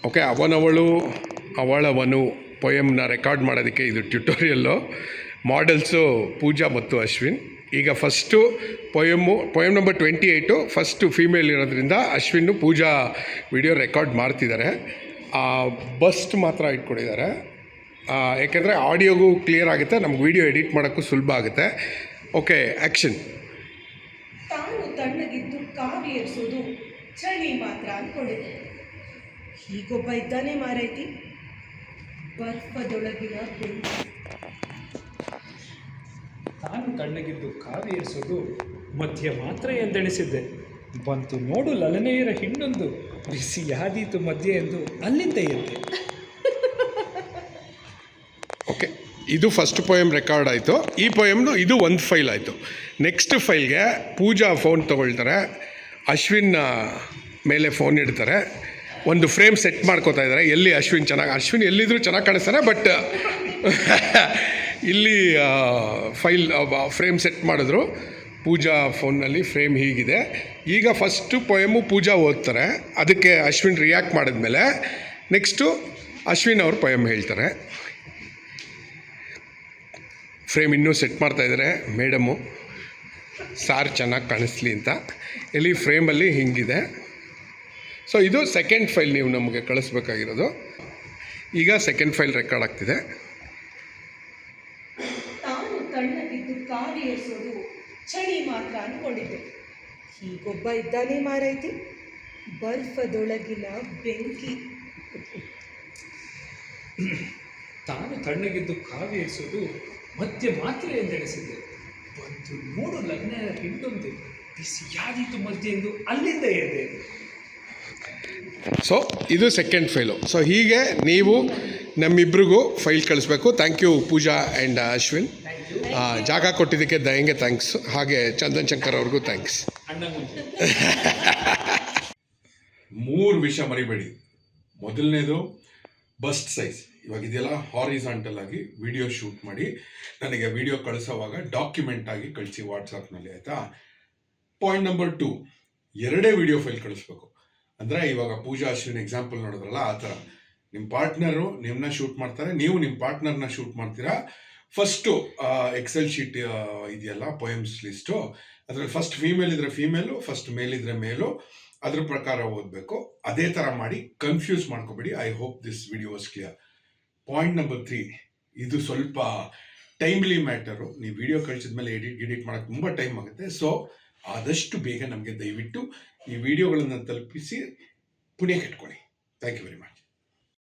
Okay, ಅವನವಳು ಅವಳವನು ಪೊಯಮ್ನ record ಮಾಡೋದಕ್ಕೆ ಇದು ಟ್ಯುಟೋರಿಯಲ್ಲು. Models ಪೂಜಾ ಮತ್ತು ಅಶ್ವಿನ್. ಈಗ first poem number 28 first female ಇರೋದ್ರಿಂದ ಅಶ್ವಿನ್ನು ಪೂಜಾ ವಿಡಿಯೋ ರೆಕಾರ್ಡ್ ಮಾಡ್ತಿದ್ದಾರೆ. ಬಸ್ಟ್ ಮಾತ್ರ ಇಟ್ಕೊಂಡಿದ್ದಾರೆ, ಯಾಕೆಂದರೆ ಆಡಿಯೋಗೂ ಕ್ಲಿಯರ್ ಆಗುತ್ತೆ, ನಮ್ಗೆ ವಿಡಿಯೋ ಎಡಿಟ್ ಮಾಡೋಕ್ಕೂ ಸುಲಭ ಆಗುತ್ತೆ. Okay, action. ತಾನು ತಣ್ಣಗಿದ್ದು ಕಾವಿ ಎರಿಸೋದು ಚಳಿ ಮಾತ್ರ ಅಂದ್ಕೊಂಡಿದ್ದೆ. ಹೀಗೊಬ್ಬ ಇದ್ದಾನೆ ಮಾರೈತಿ, ಬರ್ಫದೊಳಗಿನ ಬೆಂಕಿ. ತಾನು ತಣ್ಣಗಿದ್ದು ಕಾವಿ ಏರಿಸೋದು ಮಧ್ಯ ಮಾತ್ರ ಎಂದೆಣಿಸಿದ್ದೆ. ಬಂತು ನೋಡು ಲಲನೆಯರ ಹಿಂಡೊಂದು, ಬಿಸಿಯಾದೀತು ಮಧ್ಯೆ ಎಂದು ಅಲ್ಲಿಂದ ಎದ್ದೆ. ಓಕೆ, ಇದು ಫಸ್ಟ್ ಪೊಯಮ್ ರೆಕಾರ್ಡ್ ಆಯಿತು. ಈ ಪೊಯಮ್ನು ಇದು ಒಂದು ಫೈಲ್ ಆಯಿತು. ನೆಕ್ಸ್ಟ್ ಫೈಲ್ಗೆ ಪೂಜಾ ಫೋನ್ ತೊಗೊಳ್ತಾರೆ, ಅಶ್ವಿನ್ ಮೇಲೆ ಫೋನ್ ಇಡ್ತಾರೆ, ಒಂದು ಫ್ರೇಮ್ ಸೆಟ್ ಮಾಡ್ಕೋತಾ ಇದ್ದಾರೆ. ಎಲ್ಲಿ ಅಶ್ವಿನ್ ಎಲ್ಲಿದ್ದರೂ ಚೆನ್ನಾಗಿ ಕಾಣಿಸ್ತಾರೆ, ಬಟ್ ಇಲ್ಲಿ ಫೈಲ್ ಫ್ರೇಮ್ ಸೆಟ್ ಮಾಡಿದ್ರು. ಪೂಜಾ ಫೋನ್ನಲ್ಲಿ ಫ್ರೇಮ್ ಹೀಗಿದೆ. ಈಗ ಫಸ್ಟು ಪೊಯಮು ಪೂಜಾ ಓದ್ತಾರೆ, ಅದಕ್ಕೆ ಅಶ್ವಿನ್ ರಿಯಾಕ್ಟ್ ಮಾಡಿದ್ಮೇಲೆ ನೆಕ್ಸ್ಟು ಅಶ್ವಿನ್ ಅವ್ರ ಪೊಯಮ್ ಹೇಳ್ತಾರೆ. ಫ್ರೇಮ್ ಇನ್ನೂ ಸೆಟ್ ಮಾಡ್ತಾಯಿದ್ದಾರೆ ಮೇಡಮು, ಸಾರ್ ಚೆನ್ನಾಗಿ ಕಾಣಿಸ್ಲಿ ಅಂತ. ಇಲ್ಲಿ ಫ್ರೇಮಲ್ಲಿ ಹಿಂಗಿದೆ. ಸೊ ಇದು ಸೆಕೆಂಡ್ ಫೈಲ್ ನೀವು ನಮಗೆ ಕಳಿಸ್ಬೇಕಾಗಿರೋದು. ಈಗ ಸೆಕೆಂಡ್ ಫೈಲ್ ರೆಕಾರ್ಡ್ ಆಗ್ತಿದೆ. ತಾನು ತಣ್ಣಗಿದ್ದು ಕಾವಿ ಎರಿಸೋದು ಚಳಿ ಮಾತ್ರ ಅಂದ್ಕೊಂಡಿದ್ದೆ. ಹೀಗೊಬ್ಬ ಇದ್ದಾನೆ ಮಾರೈತಿ, ಬರ್ಫದೊಳಗಿನ ಬೆಂಕಿ. ತಾನು ತಣ್ಣಗಿದ್ದು ಕಾವಿ ಏರಿಸೋದು ಮಧ್ಯ ಮಾತ್ರ ಎಂದೆಣಿಸಿದ್ದೆ. ಬಂತು ನೋಡು ಲಗ್ನೆಯರ ಹಿಂಡೊಂದು, ಬಿಸಿಯಾದೀತು ಮಧ್ಯೆ ಎಂದು ಅಲ್ಲಿಂದ ಎದ್ದೆ. ಸೊ ಇದು ಸೆಕೆಂಡ್ ಫೈಲು. ಸೊ ಹೀಗೆ ನೀವು ನಮ್ಮಿಬ್ರಿಗೂ ಫೈಲ್ ಕಳಿಸ್ಬೇಕು. Thank you Pooja and Ashwin. ಜಾಗ ಕೊಟ್ಟಿದ್ದಕ್ಕೆ ದಯಂಗೆ ಥ್ಯಾಂಕ್ಸ್. ಹಾಗೆ ಚಂದನ್ ಶಂಕರ್ ಅವ್ರಿಗೂ ಥ್ಯಾಂಕ್ಸ್. 3 ವಿಷಯ ಮರಿಬೇಡಿ. ಮೊದಲನೇದು ಬಸ್ಟ್ ಸೈಜ್. ಇವಾಗ ಇದೆಲ್ಲ ಹಾರಿಸಾಂಟಲ್ ಆಗಿ ವಿಡಿಯೋ ಶೂಟ್ ಮಾಡಿ ನನಗೆ ವಿಡಿಯೋ ಕಳಿಸೋವಾಗ ಡಾಕ್ಯುಮೆಂಟ್ ಆಗಿ ಕಳಿಸಿ ವಾಟ್ಸಪ್ನಲ್ಲಿ, ಆಯಿತಾ? ಪಾಯಿಂಟ್ ನಂಬರ್ 2, 2 ವಿಡಿಯೋ ಫೈಲ್ ಕಳಿಸ್ಬೇಕು. ಅಂದರೆ ಇವಾಗ ಪೂಜಾ ಅಶ್ವಿನ್ ಎಕ್ಸಾಂಪಲ್ ನೋಡಿದ್ರಲ್ಲ, ಆ ಥರ ನಿಮ್ಮ ಪಾರ್ಟ್ನರು ನಿಮ್ಮನ್ನ ಶೂಟ್ ಮಾಡ್ತಾರೆ, ನೀವು ನಿಮ್ಮ ಪಾರ್ಟ್ನರ್ನ ಶೂಟ್ ಮಾಡ್ತೀರಾ. ಫಸ್ಟು ಎಕ್ಸೆಲ್ ಶೀಟ್ ಇದೆಯಲ್ಲ ಪೊಯಮ್ಸ್ ಲಿಸ್ಟು, ಅದರಲ್ಲಿ ಫಸ್ಟ್ ಫೀಮೇಲ್ ಇದ್ದರೆ ಫೀಮೇಲು, ಫಸ್ಟ್ ಮೇಲ್ ಇದ್ದರೆ ಮೇಲು, ಅದ್ರ ಪ್ರಕಾರ ಓದಬೇಕು. ಅದೇ ಥರ ಮಾಡಿ, ಕನ್ಫ್ಯೂಸ್ ಮಾಡ್ಕೋಬೇಡಿ. I hope this video was clear. Point number 3, ಇದು ಸ್ವಲ್ಪ ಟೈಮ್ಲಿ ಮ್ಯಾಟರು. ನೀವು ವಿಡಿಯೋ ಕಳಿಸಿದ ಮೇಲೆ ಎಡಿಟ್ ಮಾಡೋಕ್ಕೆ ತುಂಬ ಟೈಮ್ ಆಗುತ್ತೆ. ಸೊ ಆದಷ್ಟು ಬೇಗ ನಮಗೆ ದಯವಿಟ್ಟು ಈ ವಿಡಿಯೋಗಳನ್ನು ತಲುಪಿಸಿ ಪುಣ್ಯ ಕಟ್ಕೊಳ್ಳಿ. Thank you very much.